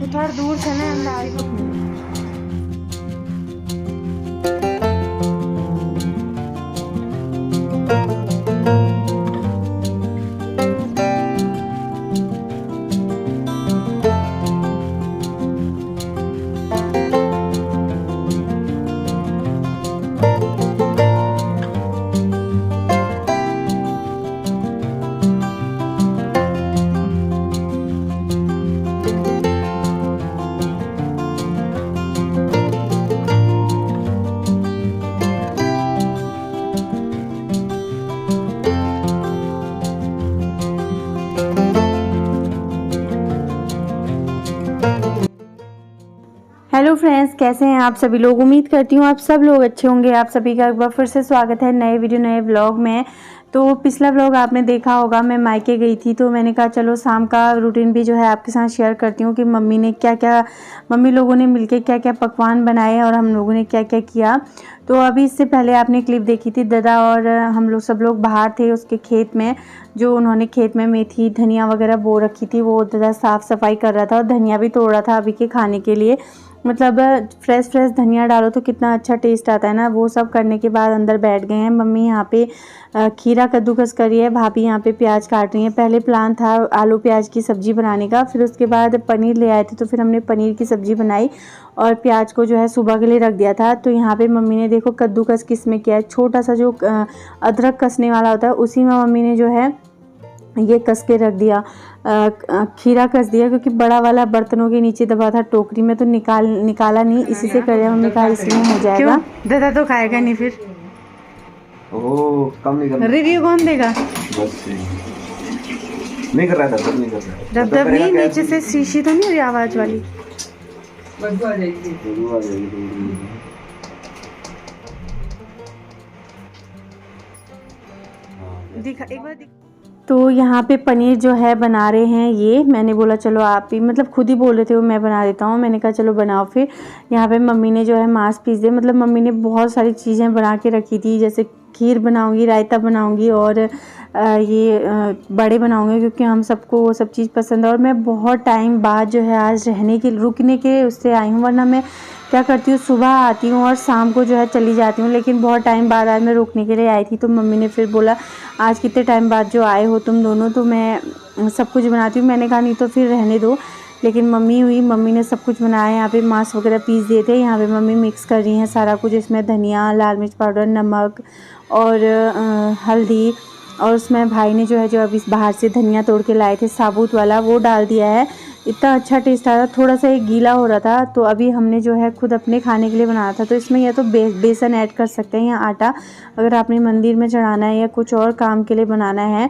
वो थोड़ा दूर से ना अंदाज को। हेलो फ्रेंड्स, कैसे हैं आप सभी लोग। उम्मीद करती हूँ आप सब लोग अच्छे होंगे। आप सभी का एक बार फिर से स्वागत है नए वीडियो नए व्लॉग में। तो पिछला व्लॉग आपने देखा होगा, मैं मायके गई थी, तो मैंने कहा चलो शाम का रूटीन भी जो है आपके साथ शेयर करती हूँ कि मम्मी लोगों ने मिलके क्या क्या पकवान बनाए और हम लोगों ने क्या क्या किया। तो अभी इससे पहले आपने क्लिप देखी थी, दादा और हम लोग सब लोग बाहर थे उसके खेत में, जो उन्होंने खेत में मेथी धनिया वगैरह बो रखी थी, वो दादा साफ़ सफाई कर रहा था और धनिया भी तोड़ रहा था अभी के खाने के लिए। मतलब फ्रेश धनिया डालो तो कितना अच्छा टेस्ट आता है ना। वो सब करने के बाद अंदर बैठ गए हैं। मम्मी यहाँ पे खीरा कद्दूकस कर रही है, भाभी यहाँ पे प्याज काट रही हैं। पहले प्लान था आलू प्याज की सब्ज़ी बनाने का, फिर उसके बाद पनीर ले आए थे तो फिर हमने पनीर की सब्ज़ी बनाई और प्याज को जो है सुबह के लिए रख दिया था। तो यहाँ पे मम्मी ने देखो कद्दूकस किस में किया है, छोटा सा जो अदरक कसने वाला होता है उसी में मम्मी ने जो है ये कस के रख दिया। खीरा कस दिया क्योंकि बड़ा वाला बर्तनों के नीचे दबा था टोकरी में, तो निकाला नहीं, इसी से कर मम्मी कहा इसलिए हो जाएगा। दादा तो खाएगा नहीं फिर। ओह, कम नहीं करना। रिव्यू कौन देगा? बस नहीं कर रहा था, दब नहीं कर रहा। दब नहीं, नीचे से शीशी तो नहीं हो रही आवाज वाली। दिखा एक बार। तो यहाँ पे पनीर जो है बना रहे हैं ये। मैंने बोला चलो आप ही, मतलब खुद ही बोल रहे थे वो, मैं बना देता हूँ। मैंने कहा चलो बनाओ। फिर यहाँ पे मम्मी ने जो है मांस पीस दिए। मतलब मम्मी ने बहुत सारी चीज़ें बना के रखी थी, जैसे खीर बनाऊंगी, रायता बनाऊंगी और ये बड़े बनाऊंगी क्योंकि हम सबको वो सब चीज़ पसंद है। और मैं बहुत टाइम बाद जो है आज रुकने के उससे आई हूँ, वरना मैं क्या करती हूँ सुबह आती हूँ और शाम को जो है चली जाती हूँ, लेकिन बहुत टाइम बाद आज मैं रुकने के लिए आई थी। तो मम्मी ने फिर बोला आज कितने टाइम बाद जो आए हो तुम दोनों, तो मैं सब कुछ बनाती हूँ। मैंने कहा नहीं तो फिर रहने दो, लेकिन मम्मी ने सब कुछ बनाया। यहाँ पे मांस वगैरह पीस दिए थे, यहाँ पे मम्मी मिक्स कर रही हैं सारा कुछ। इसमें धनिया, लाल मिर्च पाउडर, नमक और हल्दी, और उसमें भाई ने जो है जो अभी बाहर से धनिया तोड़ के लाए थे साबुत वाला, वो डाल दिया है। इतना अच्छा टेस्ट आ रहा था। थोड़ा सा एक गीला हो रहा था, तो अभी हमने जो है खुद अपने खाने के लिए बनाया था। तो इसमें या तो बेसन ऐड कर सकते हैं या आटा, अगर आपने मंदिर में चढ़ाना है या कुछ और काम के लिए बनाना है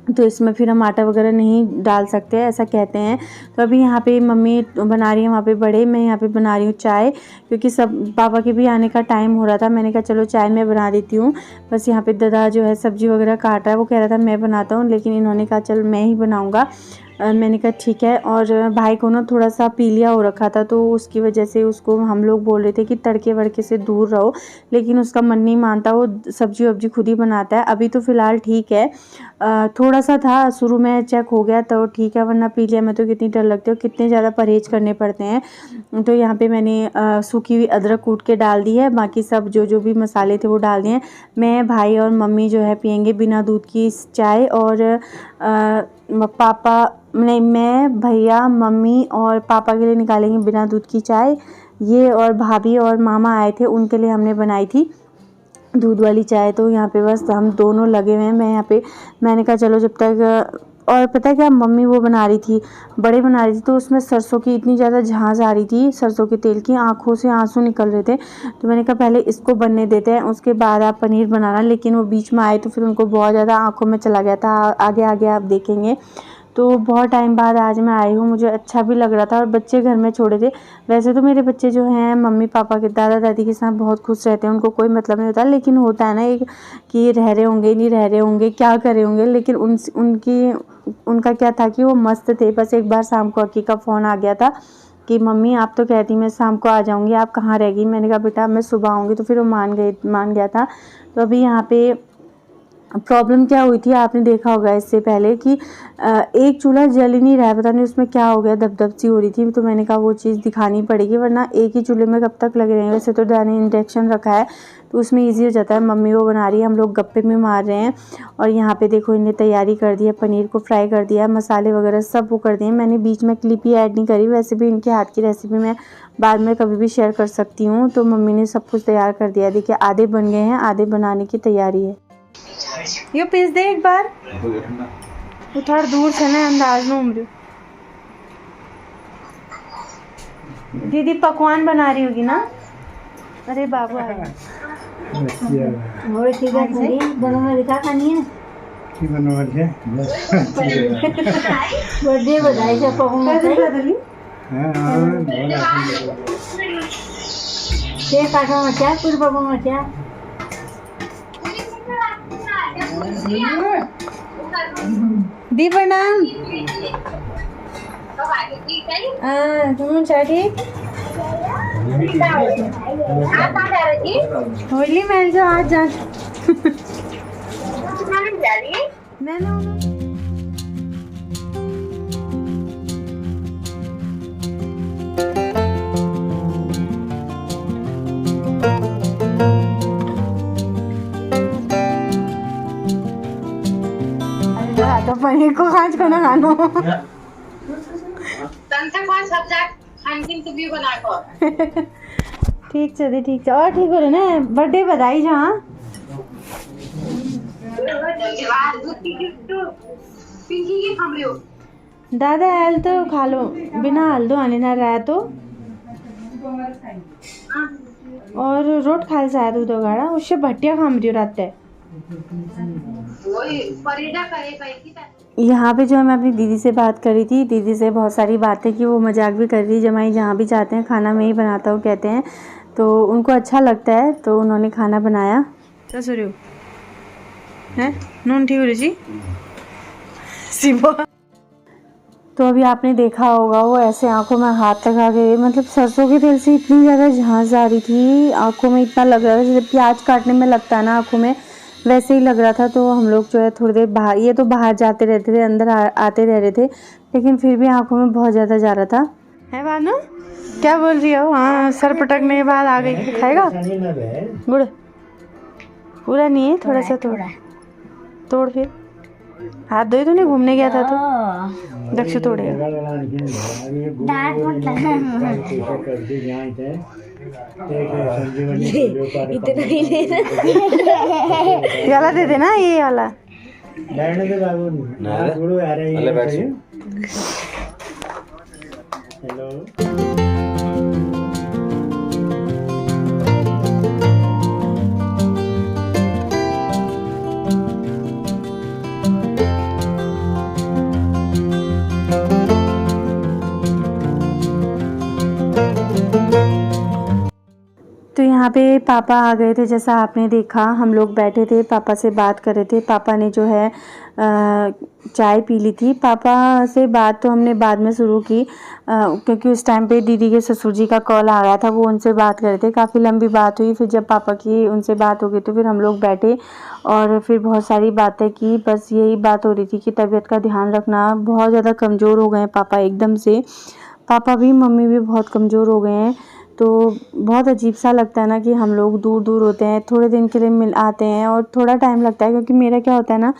तो इसमें फिर हम आटा वगैरह नहीं डाल सकते, ऐसा कहते हैं। तो अभी यहाँ पे मम्मी बना रही है वहाँ पे बड़े, मैं यहाँ पे बना रही हूँ चाय, क्योंकि सब पापा के भी आने का टाइम हो रहा था। मैंने कहा चलो चाय मैं बना देती हूँ। बस यहाँ पे दादा जो है सब्ज़ी वगैरह काट रहा है, वो कह रहा था मैं बनाता हूँ, लेकिन इन्होंने कहा चल मैं ही बनाऊँगा। मैंने कहा ठीक है। और भाई को ना थोड़ा सा पीलिया हो रखा था, तो उसकी वजह से उसको हम लोग बोल रहे थे कि तड़के वड़के से दूर रहो, लेकिन उसका मन नहीं मानता, वो सब्जी वब्जी खुद ही बनाता है। अभी तो फ़िलहाल ठीक है, थोड़ा सा था शुरू में, चेक हो गया तो ठीक है, वरना पीलिया में तो कितनी डर लगती है, कितने ज़्यादा परहेज़ करने पड़ते हैं। तो यहाँ पे मैंने सूखी हुई अदरक कूट के डाल दी है, बाकी सब जो भी मसाले थे वो डाल दिए हैं। मैं, भाई और मम्मी जो है पियेंगे बिना दूध की चाय, और पापा नहीं, मैं, भैया, मम्मी और पापा के लिए निकालेंगे बिना दूध की चाय ये, और भाभी और मामा आए थे उनके लिए हमने बनाई थी दूध वाली चाय। तो यहाँ पे बस हम दोनों लगे हुए हैं। मैंने कहा चलो जब तक, और पता है क्या, मम्मी वो बना रही थी, बड़े बना रही थी, तो उसमें सरसों की इतनी ज़्यादा झांझ आ रही थी, सरसों के तेल की, आंखों से आंसू निकल रहे थे। तो मैंने कहा पहले इसको बनने देते हैं, उसके बाद आप पनीर बनाना। लेकिन वो बीच में आए तो फिर उनको बहुत ज़्यादा आंखों में चला गया था, आगे आगे आप देखेंगे। तो बहुत टाइम बाद आज मैं आई हूँ, मुझे अच्छा भी लग रहा था, और बच्चे घर में छोड़े थे। वैसे तो मेरे बच्चे जो हैं मम्मी पापा के, दादा दादी के साथ बहुत खुश रहते हैं, उनको कोई मतलब नहीं होता, लेकिन होता है ना एक कि रह रहे होंगे नहीं रह रहे होंगे, क्या कर रहे होंगे। लेकिन उनका क्या था कि वो मस्त थे। बस एक बार शाम को अक्की का फ़ोन आ गया था कि मम्मी आप तो कहती मैं शाम को आ जाऊँगी, आप कहाँ रहेगी। मैंने कहा बेटा मैं सुबह आऊँगी, तो फिर वो मान गया था। तो अभी यहाँ पे प्रॉब्लम क्या हुई थी आपने देखा होगा इससे पहले कि एक चूल्हा जल ही नहीं रहा है, पता नहीं उसमें क्या हो गया, दब सी हो रही थी। तो मैंने कहा वो चीज़ दिखानी पड़ेगी, वरना एक ही चूल्हे में कब तक लगे रहेंगे। वैसे तो डैनी इंडक्शन रखा है तो उसमें ईजी हो जाता है। मम्मी वो बना रही है, हम लोग गप्पे में मार रहे हैं। और यहाँ पे देखो इन्हें तैयारी कर दी है, पनीर को फ्राई कर दिया, मसाले वगैरह सब वो कर दिए। मैंने बीच में क्लिप ही ऐड नहीं करी, वैसे भी इनके हाथ की रेसिपी मैं बाद में कभी भी शेयर कर सकती हूँ। तो मम्मी ने सब कुछ तैयार कर दिया। देखिए आधे बन गए हैं, आधे बनाने की तैयारी है। यो पीस दे एक बार, वो थोड़ा दूर से ना अंदाज में उम्र। दीदी पकवान बना रही होगी ना? अरे बाबू आ गए। और ठीक है खड़ी दोनों दिखा खानी है की बनवा दे बर्थडे बधाई से पकवान बदली। हां ये काटो मचा पूरी पकवान मचा दी प्रणाम। तुम ठीक होली मैं जो आज जा तो पनीर को खांच को ना खानो ठीक है ठीक है और ठीक हो रहे ना बर्थडे बधाई जहाँ दादा आयल तो खा लो बिना हल्दो आने ना रहा तो और रोट खाल से आया तो दो गाड़ा उससे भट्टिया खाम रही हो रात है। यहाँ पे जो है मैं अपनी दीदी से बात कर रही थी, दीदी से बहुत सारी बातें की, वो मजाक भी कर रही। जमाई जहाँ भी जाते हैं खाना मैं ही बनाता हूँ कहते हैं, तो उनको अच्छा लगता है, तो उन्होंने खाना बनाया। क्या सो रही हो हैं नून ठीक हो रही जी सिबो। तो अभी आपने देखा होगा वो ऐसे आंखों में हाथ लगा गए, मतलब सरसों के तेल से इतनी ज़्यादा झांझ आ रही थी आंखों में, इतना लग रहा था जैसे प्याज काटने में लगता है ना आंखों में, वैसे ही लग रहा था। तो हम लोग जो है थोड़ी देर बाहर, ये तो बाहर जाते रहते थे, अंदर आते रह रहे थे, लेकिन फिर भी आंखों में बहुत ज़्यादा जा रहा था। है बानो क्या बोल रही हो? हाँ सर पटकने के बाद आ गई। खाएगा गुड़ पूरा नहीं है, थोड़ा सा तोड़ फिर हाथ धोई तो नहीं घूमने गया था तो दक्ष तोड़ेगा। वाला दे देना ये वाला। तो यहाँ पे पापा आ गए थे, जैसा आपने देखा हम लोग बैठे थे पापा से बात कर रहे थे। पापा ने जो है चाय पी ली थी। पापा से बात तो हमने बाद में शुरू की क्योंकि उस टाइम पे दीदी के ससुर जी का कॉल आ गया था, वो उनसे बात कर रहे थे, काफ़ी लंबी बात हुई। फिर जब पापा की उनसे बात हो गई तो फिर हम लोग बैठे और फिर बहुत सारी बातें की। बस यही बात हो रही थी कि तबीयत का ध्यान रखना, बहुत ज़्यादा कमज़ोर हो गए हैं पापा एकदम से। पापा भी मम्मी भी बहुत कमज़ोर हो गए हैं। तो बहुत अजीब सा लगता है ना कि हम लोग दूर दूर होते हैं, थोड़े दिन के लिए मिल आते हैं और थोड़ा टाइम लगता है। क्योंकि मेरा क्या होता है ना,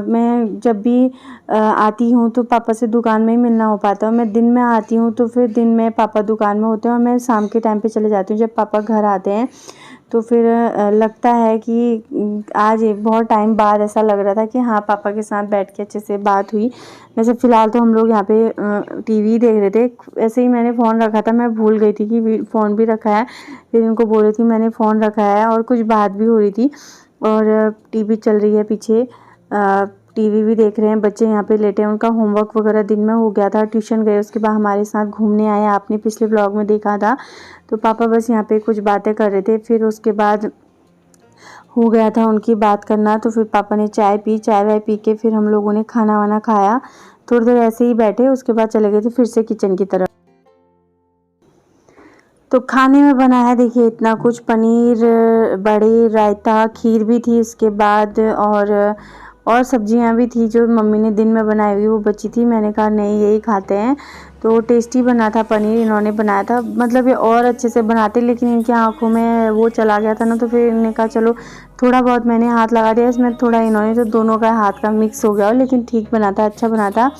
मैं जब भी आती हूँ तो पापा से दुकान में ही मिलना हो पाता है। मैं दिन में आती हूँ तो फिर दिन में पापा दुकान में होते हैं और मैं शाम के टाइम पे चले जाती हूँ जब पापा घर आते हैं। तो फिर लगता है कि आज बहुत टाइम बाद ऐसा लग रहा था कि हाँ पापा के साथ बैठ के अच्छे से बात हुई। वैसे फ़िलहाल तो हम लोग यहाँ पे टीवी देख रहे थे। ऐसे ही मैंने फ़ोन रखा था, मैं भूल गई थी कि फ़ोन भी रखा है। फिर उनको बोल रही थी मैंने फ़ोन रखा है और कुछ बात भी हो रही थी और टीवी चल रही है पीछे, टीवी भी देख रहे हैं। बच्चे यहाँ पे लेटे हैं, उनका होमवर्क वगैरह दिन में हो गया था, ट्यूशन गए, उसके बाद हमारे साथ घूमने आए, आपने पिछले व्लॉग में देखा था। तो पापा बस यहाँ पे कुछ बातें कर रहे थे। फिर उसके बाद हो गया था उनकी बात करना, तो फिर पापा ने चाय पी, चाय वाय पी के फिर हम लोगों ने खाना वाना खाया। थोड़ी देर ऐसे ही बैठे, उसके बाद चले गए थे फिर से किचन की तरफ। तो खाने में बना है देखिए इतना कुछ, पनीर, बड़े, रायता, खीर भी थी उसके बाद, और सब्जियां भी थी जो मम्मी ने दिन में बनाई हुई वो बची थी। मैंने कहा नहीं यही खाते हैं। तो टेस्टी बना था पनीर, इन्होंने बनाया था, मतलब ये और अच्छे से बनाते, लेकिन इनकी आंखों में वो चला गया था ना, तो फिर इन्होंने कहा चलो थोड़ा बहुत मैंने हाथ लगा दिया इसमें, थोड़ा इन्होंने, तो दोनों का हाथ का मिक्स हो गया, लेकिन ठीक बना था, अच्छा बना था।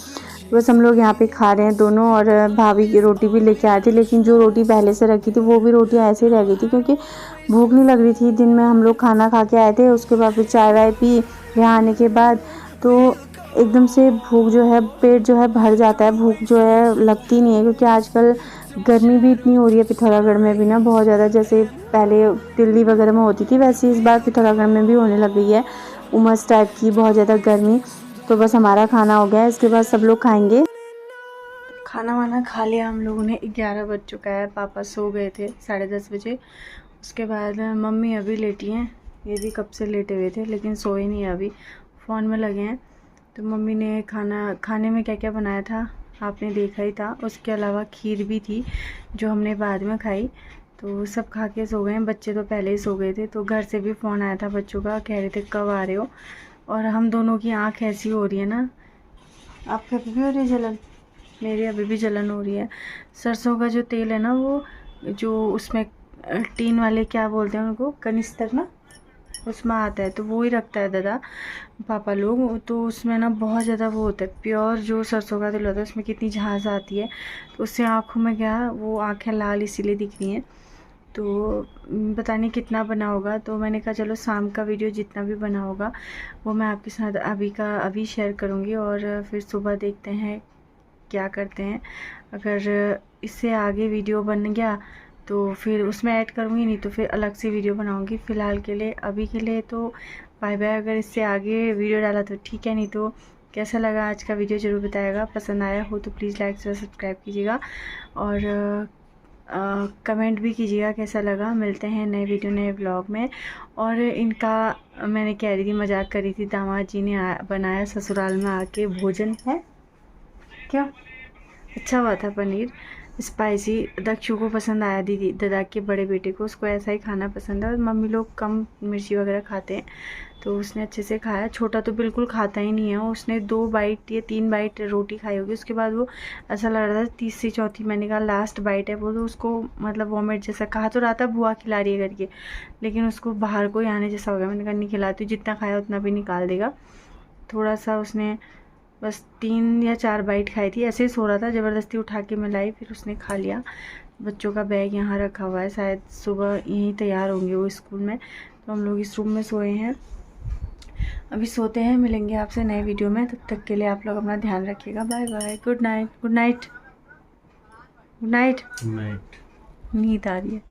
बस हम लोग यहाँ पे खा रहे हैं दोनों, और भाभी की रोटी भी लेके आए थे, लेकिन जो रोटी पहले से रखी थी वो भी रोटियाँ ऐसे ही रह गई थी, क्योंकि भूख नहीं लग रही थी। दिन में हम लोग खाना खा के आए थे, उसके बाद फिर चाय वाय पी यहाँ आने के बाद, तो एकदम से भूख जो है, पेट जो है भर जाता है, भूख जो है लगती नहीं है, क्योंकि आजकल गर्मी भी इतनी हो रही है पिथौरागढ़ में भी ना बहुत ज़्यादा, जैसे पहले दिल्ली वगैरह में होती थी वैसे इस बार पिथौरागढ़ में भी होने लग गई है उमस टाइप की, बहुत ज़्यादा गर्मी। तो बस हमारा खाना हो गया है, इसके बाद सब लोग खाएंगे। खाना वाना खा लिया हम लोगों ने, 11 बज चुका है, पापा सो गए थे 10:30 बजे। उसके बाद मम्मी अभी लेटी हैं, ये भी कब से लेटे हुए थे लेकिन सोए नहीं, अभी फ़ोन में लगे हैं। तो मम्मी ने खाने में क्या क्या बनाया था आपने देखा ही था, उसके अलावा खीर भी थी जो हमने बाद में खाई। तो सब खा के सो गए हैं, बच्चे तो पहले ही सो गए थे। तो घर से भी फ़ोन आया था बच्चों का, कह रहे थे कब आ रहे हो, और हम दोनों की आँख ऐसी हो रही है ना, आपके अभी भी हो रही है जलन, मेरी अभी भी जलन हो रही है। सरसों का जो तेल है ना, वो जो उसमें टीन वाले क्या बोलते हैं उनको, कनिस्तर ना, उसमें आता है, तो वो ही रखता है दादा पापा लोग। तो उसमें ना बहुत ज़्यादा वो होता है, प्योर जो सरसों का तेल होता है उसमें कितनी झांझ आती है, तो उससे आँखों में क्या, वो आँखें लाल इसीलिए दिख रही हैं। तो पता नहीं कितना बना होगा, तो मैंने कहा चलो शाम का वीडियो जितना भी बना होगा वो मैं आपके साथ अभी शेयर करूँगी, और फिर सुबह देखते हैं क्या करते हैं। अगर इससे आगे वीडियो बन गया तो फिर उसमें ऐड करूँगी, नहीं तो फिर अलग से वीडियो बनाऊँगी। फ़िलहाल के लिए, अभी के लिए तो बाय बाय। अगर इससे आगे वीडियो डाला तो ठीक है, नहीं तो कैसा लगा आज का वीडियो ज़रूर बताएगा। पसंद आया हो तो प्लीज़ लाइक और सब्सक्राइब कीजिएगा, और कमेंट भी कीजिएगा कैसा लगा। मिलते हैं नए वीडियो नए ब्लॉग में। और इनका मैंने कह रही थी, मजाक करी थी, दामाद जी ने बनाया ससुराल में आके भोजन है क्या, अच्छा हुआ था पनीर स्पाइसी। दक्षु को पसंद आया, दीदी दादा के बड़े बेटे को, उसको ऐसा ही खाना पसंद है, और मम्मी लोग कम मिर्ची वगैरह खाते हैं, तो उसने अच्छे से खाया। छोटा तो बिल्कुल खाता ही नहीं है, उसने 2 बाइट या 3 बाइट रोटी खाई होगी, उसके बाद वो ऐसा लग रहा था तीसरी चौथी, मैंने कहा लास्ट बाइट है वो, तो उसको मतलब वॉमिट जैसा, कहा तो रहा था बुआ खिला रही है करके, लेकिन उसको बाहर को ही आने जैसा हो गया। मैंने कहा नहीं खिलाती, जितना खाया उतना भी निकाल देगा। थोड़ा सा उसने बस 3 या 4 बाइट खाई थी, ऐसे ही सो रहा था, ज़बरदस्ती उठा के मैं लाई, फिर उसने खा लिया। बच्चों का बैग यहाँ रखा हुआ है, शायद सुबह यहीं तैयार होंगे वो स्कूल में, तो हम लोग इस रूम में सोए हैं। अभी सोते हैं, मिलेंगे आपसे नए वीडियो में, तब तक के लिए आप लोग अपना ध्यान रखिएगा। Bye bye, good night, good night, good night, good night. नींद आ रही है।